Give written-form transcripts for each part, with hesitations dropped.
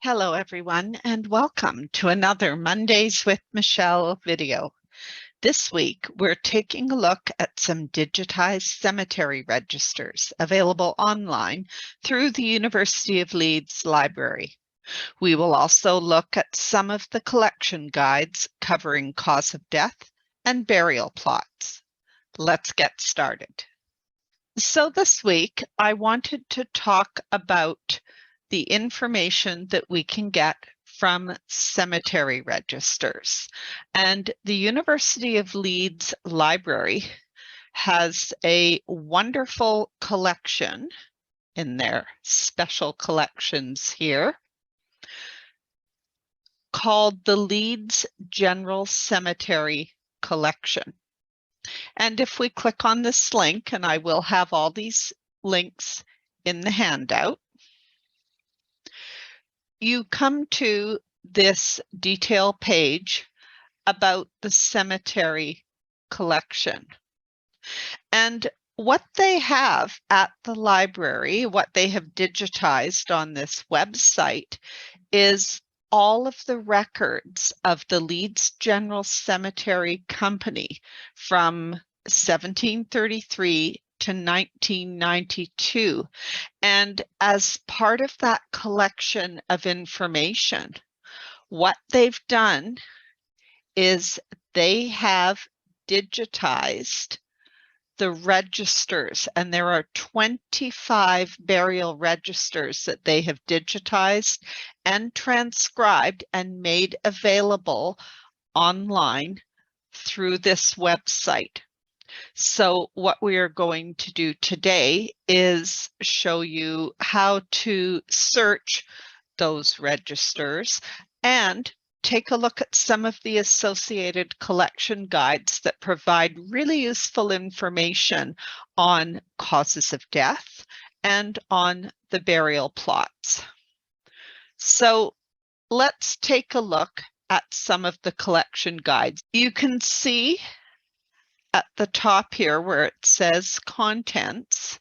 Hello, everyone, and welcome to another Mondays with Michele video. This week, we're taking a look at some digitized cemetery registers available online through the University of Leeds Library. We will also look at some of the collection guides covering cause of death and burial plots. Let's get started. So this week, I wanted to talk about the information that we can get from cemetery registers. And the University of Leeds Library has a wonderful collection in their special collections here called the Leeds General Cemetery Collection. And if we click on this link, and I will have all these links in the handout, you come to this detail page about the cemetery collection. And what they have at the library, what they have digitized on this website, is all of the records of the Leeds General Cemetery Company from 1733 to 1992. And as part of that collection of information, what they've done is they have digitized the registers, and there are 25 burial registers that they have digitized and transcribed and made available online through this website. So what we are going to do today is show you how to search those registers and take a look at some of the associated collection guides that provide really useful information on causes of death and on the burial plots. So let's take a look at some of the collection guides. You can see at the top here where it says contents,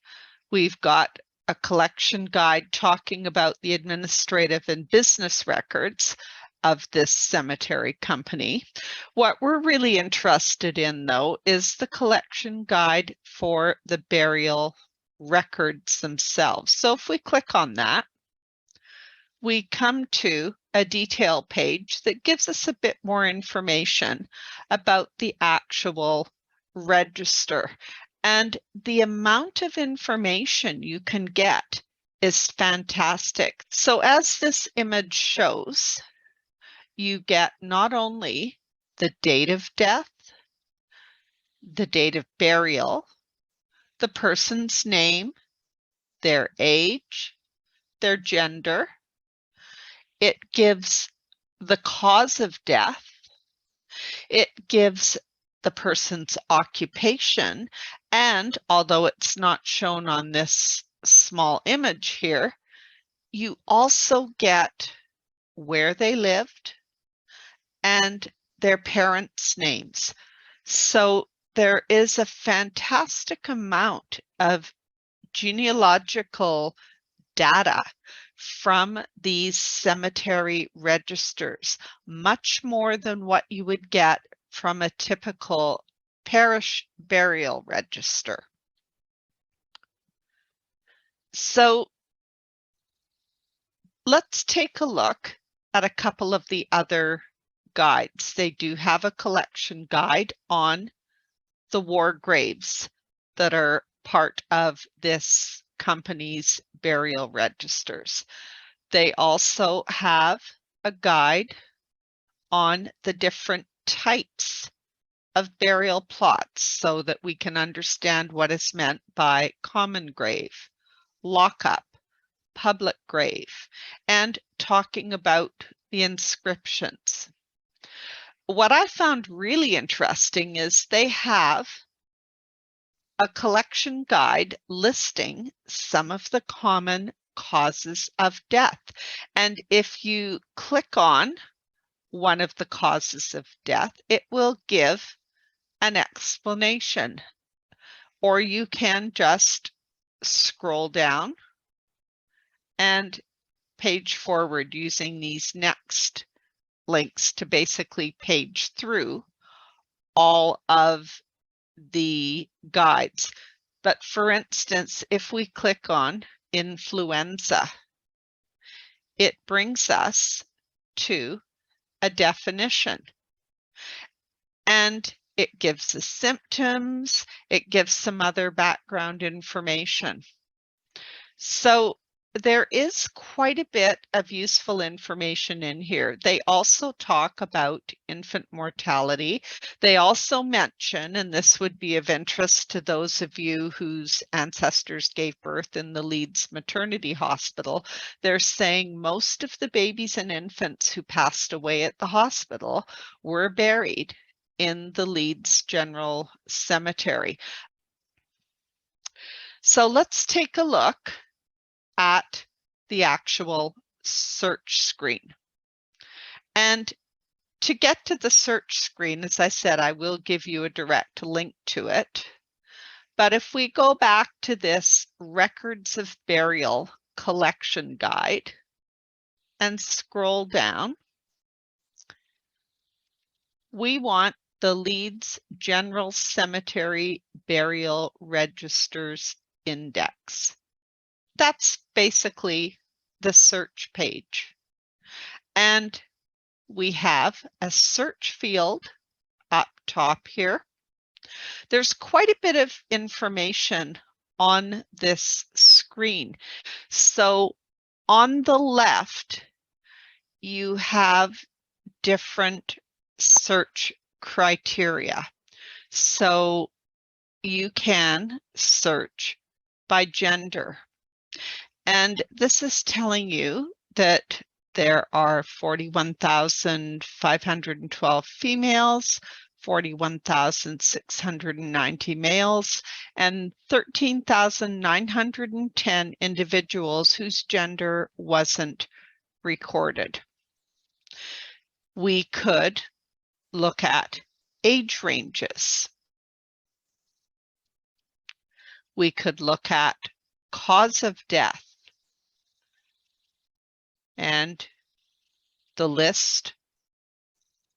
we've got a collection guide talking about the administrative and business records of this cemetery company. What we're really interested in, though, is the collection guide for the burial records themselves. So if we click on that, we come to a detail page that gives us a bit more information about the actual register. And the amount of information you can get is fantastic. So as this image shows, you get not only the date of death, the date of burial, the person's name, their age, their gender. It gives the cause of death. It gives the person's occupation, and although it's not shown on this small image here, you also get where they lived and their parents' names. So there is a fantastic amount of genealogical data from these cemetery registers, much more than what you would get from a typical parish burial register. So let's take a look at a couple of the other guides. They do have a collection guide on the war graves that are part of this company's burial registers. They also have a guide on the different types of burial plots so that we can understand what is meant by common grave, lockup, public grave, and talking about the inscriptions. What I found really interesting is they have a collection guide listing some of the common causes of death. And if you click on one of the causes of death, it will give an explanation. Or you can just scroll down and page forward using these next links to basically page through all of the guides. But for instance, if we click on influenza, it brings us to a definition. And it gives the symptoms, it gives some other background information. So there is quite a bit of useful information in here. They also talk about infant mortality. They also mention, and this would be of interest to those of you whose ancestors gave birth in the Leeds Maternity Hospital, they're saying most of the babies and infants who passed away at the hospital were buried in the Leeds General Cemetery. So let's take a look at the actual search screen. And to get to the search screen, as I said, I will give you a direct link to it. But if we go back to this Records of Burial Collection Guide and scroll down, we want the Leeds General Cemetery Burial Registers Index. That's basically the search page. And we have a search field up top here. There's quite a bit of information on this screen. So on the left, you have different search criteria. So you can search by gender. And this is telling you that there are 41,512 females, 41,690 males, and 13,910 individuals whose gender wasn't recorded. We could look at age ranges. We could look at cause of death. And the list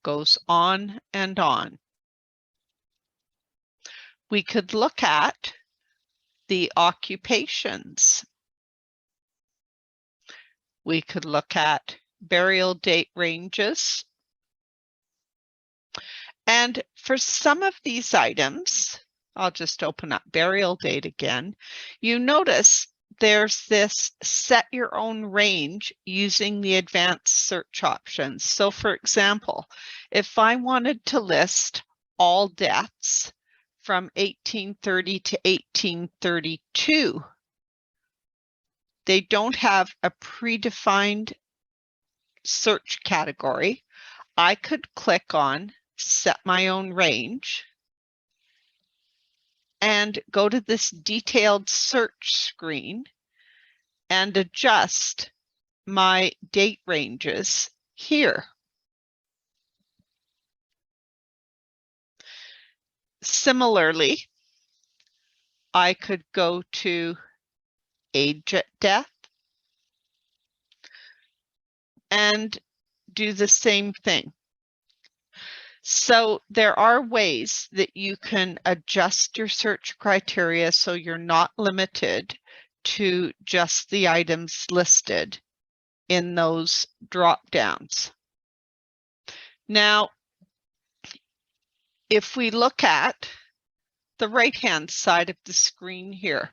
goes on and on. We could look at the occupations. We could look at burial date ranges. And for some of these items, I'll just open up burial date again. You notice there's this set your own range using the advanced search options. So for example, if I wanted to list all deaths from 1830 to 1832, they don't have a predefined search category. I could click on set my own range and go to this detailed search screen and adjust my date ranges here. Similarly, I could go to age at death and do the same thing. So there are ways that you can adjust your search criteria so you're not limited to just the items listed in those drop downs. Now, if we look at the right-hand side of the screen here,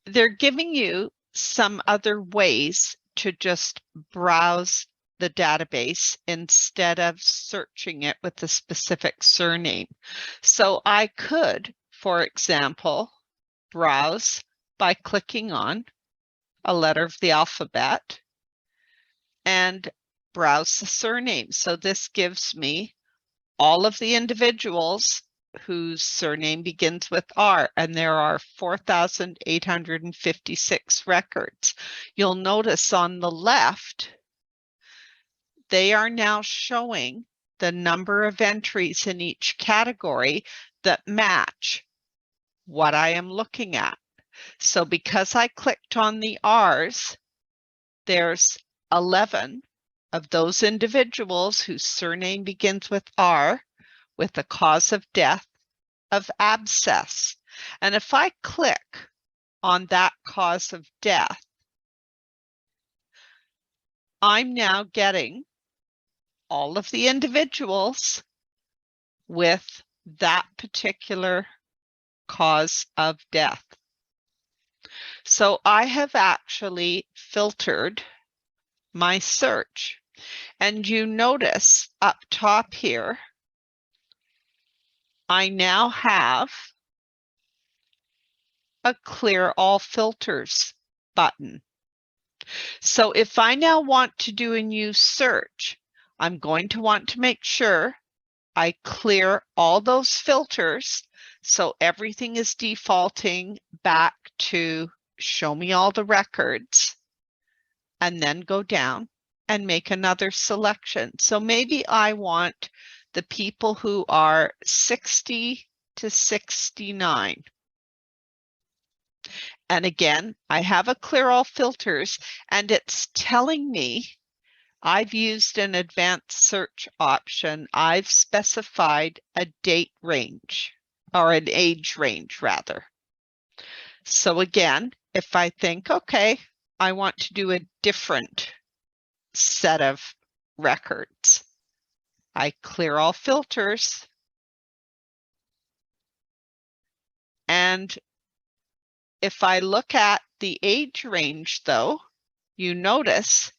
they're giving you some other ways to just browse the database instead of searching it with a specific surname. So I could, for example, browse by clicking on a letter of the alphabet and browse the surname. So this gives me all of the individuals whose surname begins with R, and there are 4,856 records. You'll notice on the left, they are now showing the number of entries in each category that match what I am looking at. So because I clicked on the R's, there's 11 of those individuals whose surname begins with R with a cause of death of abscess. And if I click on that cause of death, I'm now getting all of the individuals with that particular cause of death. So I have actually filtered my search. And you notice up top here, I now have a clear all filters button. So if I now want to do a new search, I'm going to want to make sure I clear all those filters so everything is defaulting back to show me all the records, and then go down and make another selection. So maybe I want the people who are 60 to 69. And again, I have a clear all filters, and it's telling me I've used an advanced search option. I've specified a date range, or an age range rather. So again, if I think, okay, I want to do a different set of records, I clear all filters, and if I look at the age range though, you notice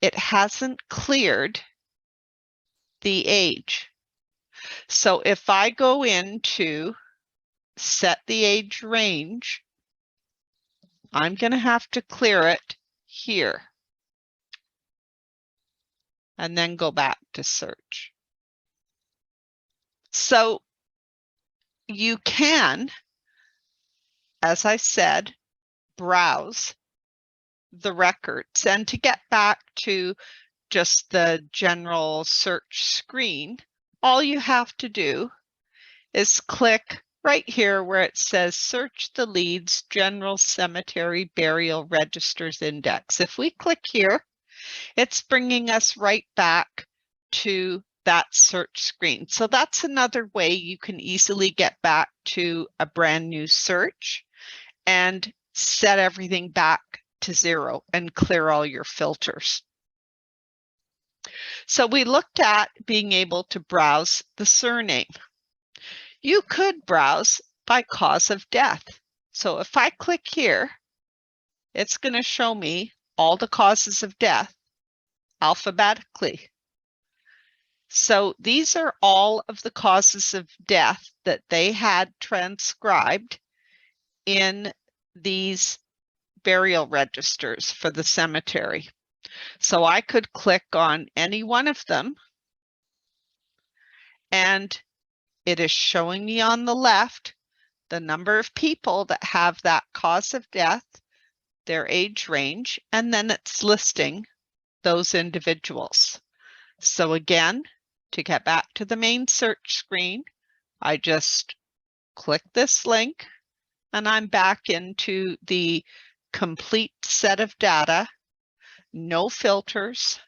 it hasn't cleared the age. So if I go into set the age range, I'm going to have to clear it here and then go back to search. So you can, as I said, browse the records. And to get back to just the general search screen, all you have to do is click right here where it says Search the Leeds General Cemetery Burial Registers Index. If we click here, it's bringing us right back to that search screen. So that's another way you can easily get back to a brand new search and set everything back to 0 and clear all your filters. So we looked at being able to browse the surname. You could browse by cause of death. So if I click here, it's going to show me all the causes of death alphabetically. So these are all of the causes of death that they had transcribed in these burial registers for the cemetery. So I could click on any one of them, and it is showing me on the left the number of people that have that cause of death, their age range, and then it's listing those individuals. So again, to get back to the main search screen, I just click this link and I'm back into the complete set of data, no filters,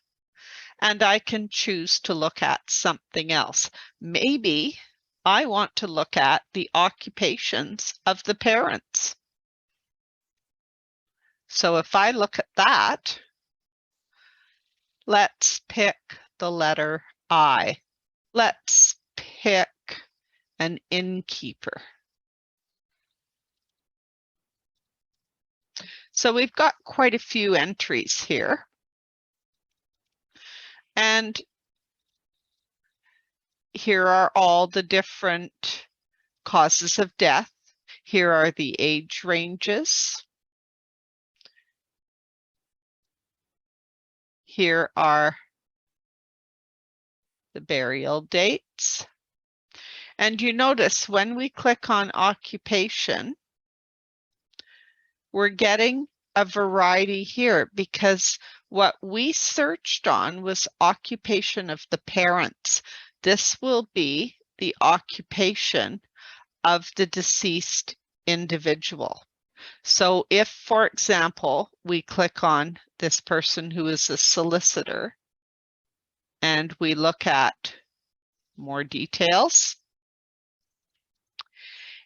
and I can choose to look at something else. Maybe I want to look at the occupations of the parents. So if I look at that, let's pick the letter I. Let's pick an innkeeper. So we've got quite a few entries here. And here are all the different causes of death. Here are the age ranges. Here are the burial dates. And you notice when we click on occupation, we're getting a variety here because what we searched on was occupation of the parents. This will be the occupation of the deceased individual. So if, for example, we click on this person who is a solicitor and we look at more details,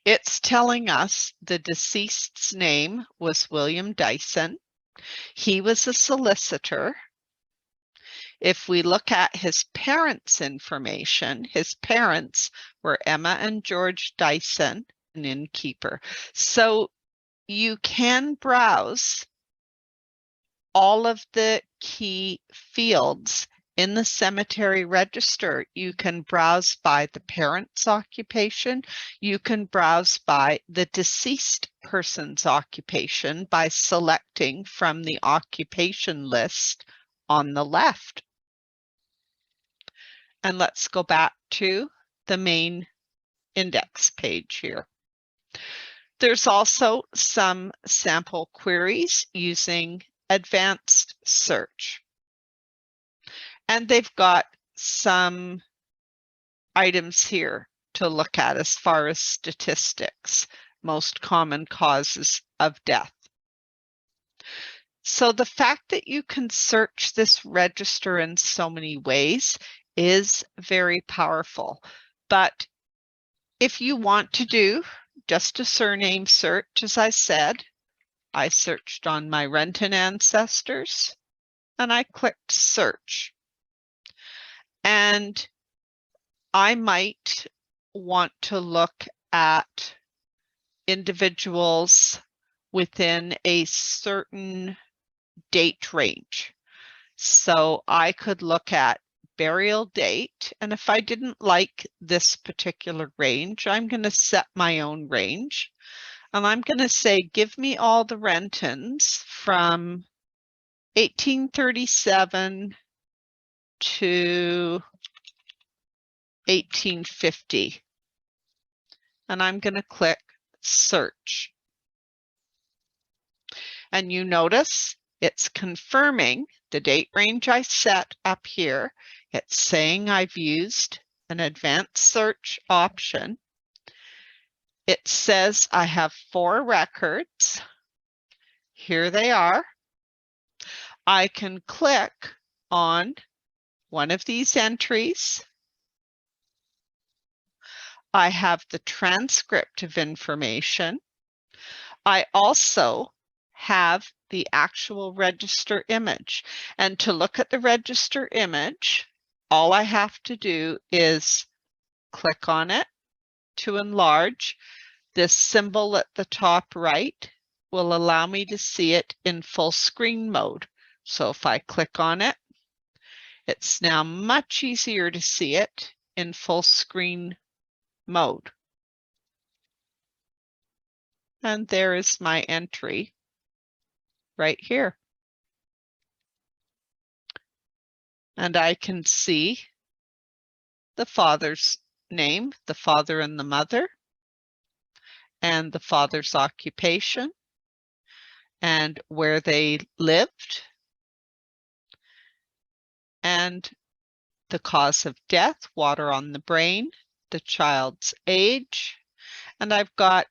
it's telling us the deceased's name was William Dyson. He was a solicitor. If we look at his parents' information, his parents were Emma and George Dyson, an innkeeper. So you can browse all of the key fields in the cemetery register. You can browse by the parent's occupation. You can browse by the deceased person's occupation by selecting from the occupation list on the left. And let's go back to the main index page here. There's also some sample queries using advanced search. And they've got some items here to look at as far as statistics, most common causes of death. So the fact that you can search this register in so many ways is very powerful. But if you want to do just a surname search, as I said, I searched on my Renton ancestors and I clicked search. And I might want to look at individuals within a certain date range. So I could look at burial date, and if I didn't like this particular range, I'm going to set my own range. And I'm going to say, give me all the Rentons from 1837 to 1850. And I'm going to click search. And you notice it's confirming the date range I set up here. It's saying I've used an advanced search option. It says I have 4 records. Here they are. I can click on one of these entries. I have the transcript of information. I also have the actual register image. And to look at the register image, all I have to do is click on it to enlarge. This symbol at the top right will allow me to see it in full screen mode. So if I click on it, it's now much easier to see it in full screen mode. And there is my entry right here. And I can see the father's name, the father and the mother, and the father's occupation, and where they lived, and the cause of death, water on the brain, the child's age, and I've got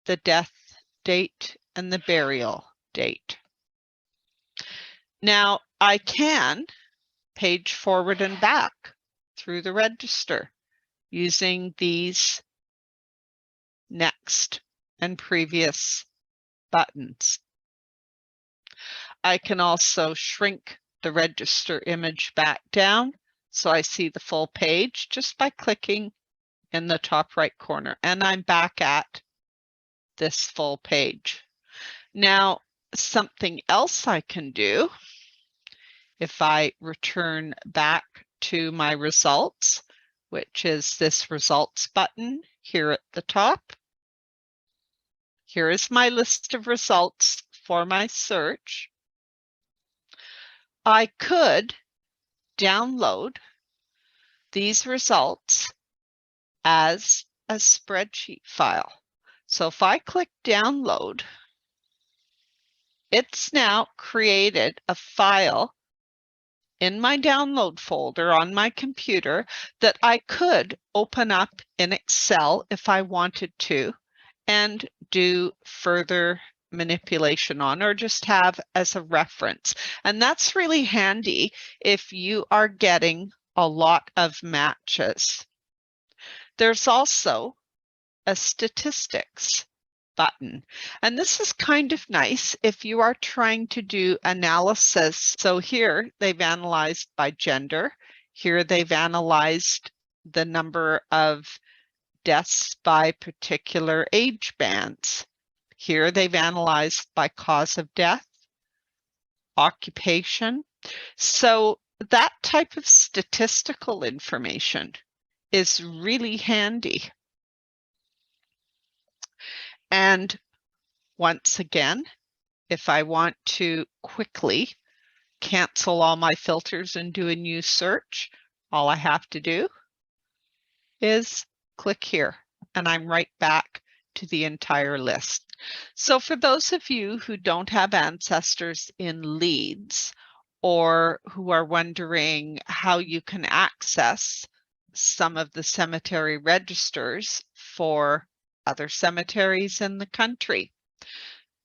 the death date and the burial date. Now I can page forward and back through the register using these next and previous buttons. I can also shrink the register image back down so I see the full page just by clicking in the top right corner, and I'm back at this full page. Now, something else I can do, if I return back to my results, which is this results button here at the top. Here is my list of results for my search. I could download these results as a spreadsheet file. So if I click download, it's now created a file in my download folder on my computer that I could open up in Excel if I wanted to and do further manipulation on, or just have as a reference. And that's really handy if you are getting a lot of matches. There's also a statistics button. And this is kind of nice if you are trying to do analysis. So here they've analyzed by gender. Here they've analyzed the number of deaths by particular age bands. Here they've analyzed by cause of death, occupation. So that type of statistical information is really handy. And once again, if I want to quickly cancel all my filters and do a new search, all I have to do is click here, and I'm right back to the entire list. So for those of you who don't have ancestors in Leeds, or who are wondering how you can access some of the cemetery registers for other cemeteries in the country,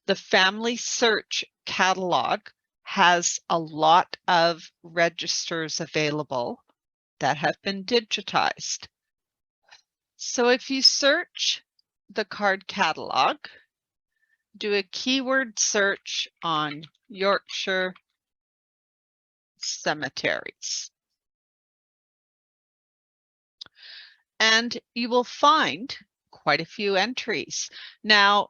the Family Search catalog has a lot of registers available that have been digitized. So if you search the card catalog, do a keyword search on Yorkshire cemeteries, and you will find quite a few entries. Now,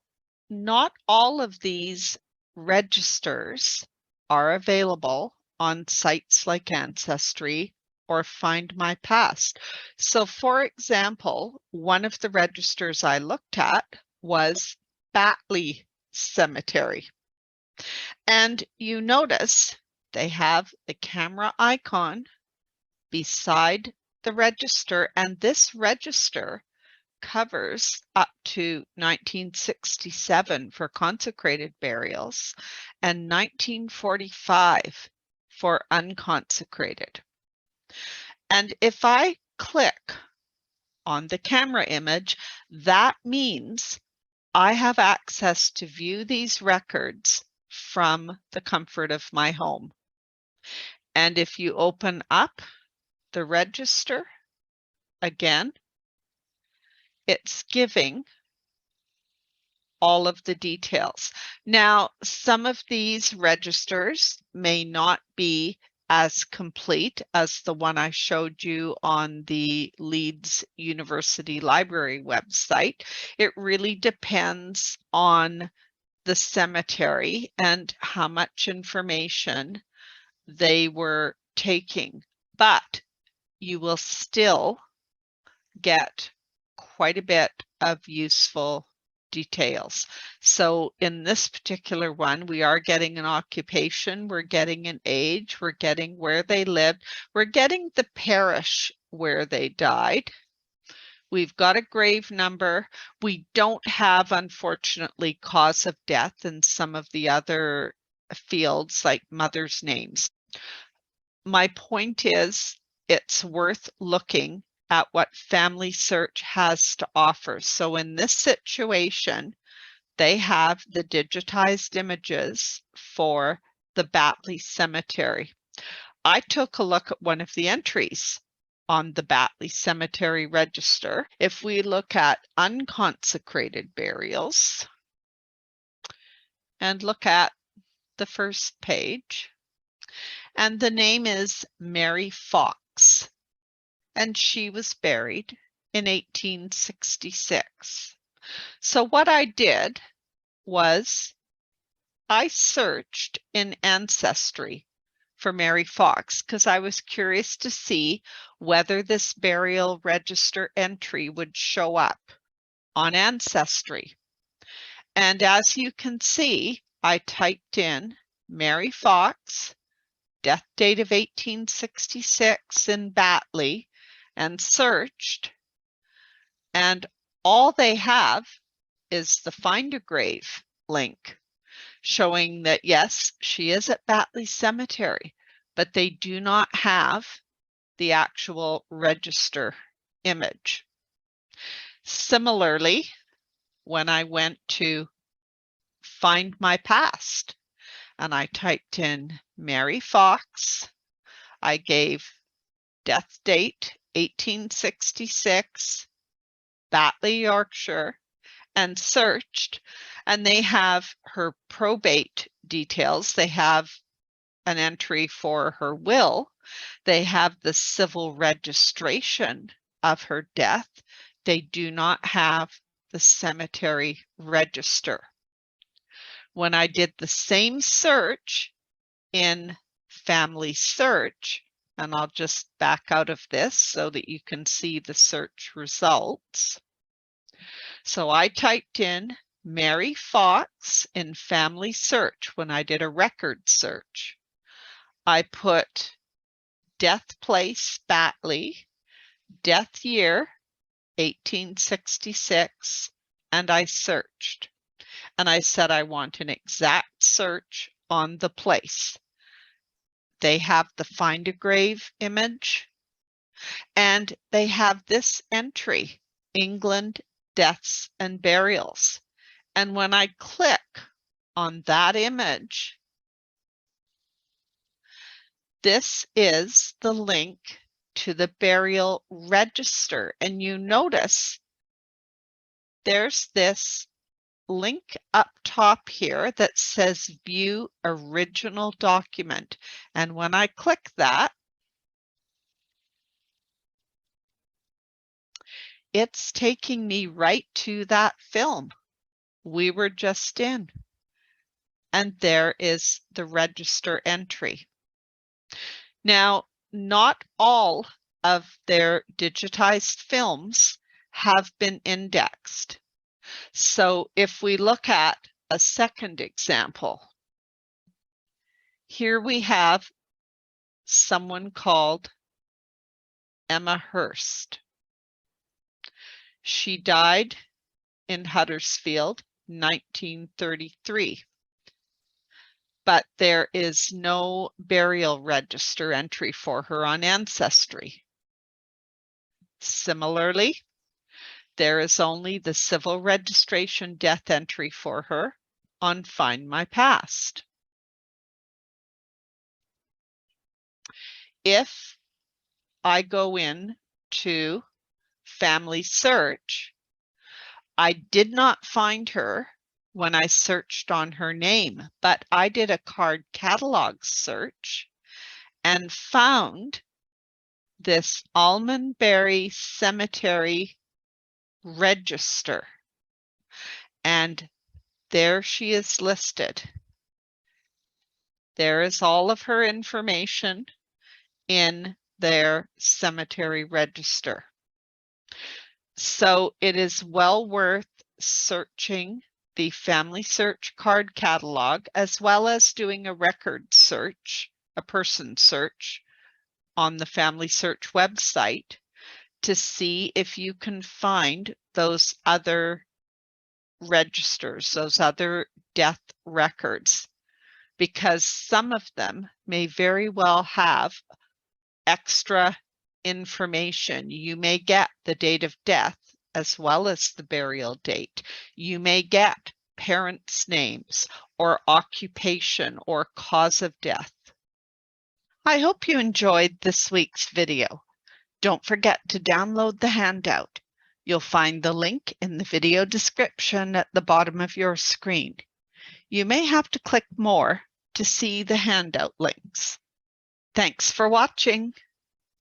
not all of these registers are available on sites like Ancestry or Find My Past. So for example, one of the registers I looked at was Batley Cemetery. And you notice they have the camera icon beside the register, and this register covers up to 1967 for consecrated burials and 1945 for unconsecrated. And if I click on the camera image, that means I have access to view these records from the comfort of my home. And if you open up the register again, it's giving all of the details. Now, some of these registers may not be as complete as the one I showed you on the Leeds University Library website. It really depends on the cemetery and how much information they were taking, but you will still get quite a bit of useful details. So in this particular one, we are getting an occupation, we're getting an age, we're getting where they lived, we're getting the parish where they died. We've got a grave number. We don't have, unfortunately, cause of death in some of the other fields like mother's names. My point is, it's worth looking at what Family Search has to offer. So in this situation, they have the digitized images for the Batley Cemetery. I took a look at one of the entries on the Batley Cemetery Register. If we look at unconsecrated burials and look at the first page, and the name is Mary Fox, and she was buried in 1866. So what I did was I searched in Ancestry for Mary Fox because I was curious to see whether this burial register entry would show up on Ancestry. And as you can see, I typed in Mary Fox, death date of 1866 in Batley, and searched, and all they have is the Find a Grave link showing that yes, she is at Batley Cemetery, but they do not have the actual register image. Similarly, when I went to find my past. And I typed in Mary Fox. I gave death date 1866, Batley, Yorkshire, and searched. And they have her probate details. They have an entry for her will. They have the civil registration of her death. They do not have the cemetery register. When I did the same search in Family Search, and I'll just back out of this so that you can see the search results. So I typed in Mary Fox in Family Search when I did a record search. I put death place Batley, death year 1866, and I searched. And I said I want an exact search on the place. They have the Find a Grave image, and they have this entry, England Deaths and Burials. And when I click on that image, this is the link to the burial register. And you notice there's this link up top here that says View Original Document. And when I click that, it's taking me right to that film we were just in. And there is the register entry. Now, not all of their digitized films have been indexed. So if we look at a second example, here we have someone called Emma Hurst. She died in Huddersfield, 1933. But there is no burial register entry for her on Ancestry. Similarly, there is only the civil registration death entry for her on Find My Past. If I go in to Family Search, I did not find her when I searched on her name, but I did a card catalog search and found this Almonbury Cemetery Register. And there she is listed. There is all of her information in their cemetery register. So it is well worth searching the Family Search card catalog, as well as doing a record search, a person search on the Family Search website to see if you can find those other registers, those other death records, because some of them may very well have extra information. You may get the date of death as well as the burial date. You may get parents' names or occupation or cause of death. I hope you enjoyed this week's video. Don't forget to download the handout. You'll find the link in the video description at the bottom of your screen. You may have to click more to see the handout links. Thanks for watching.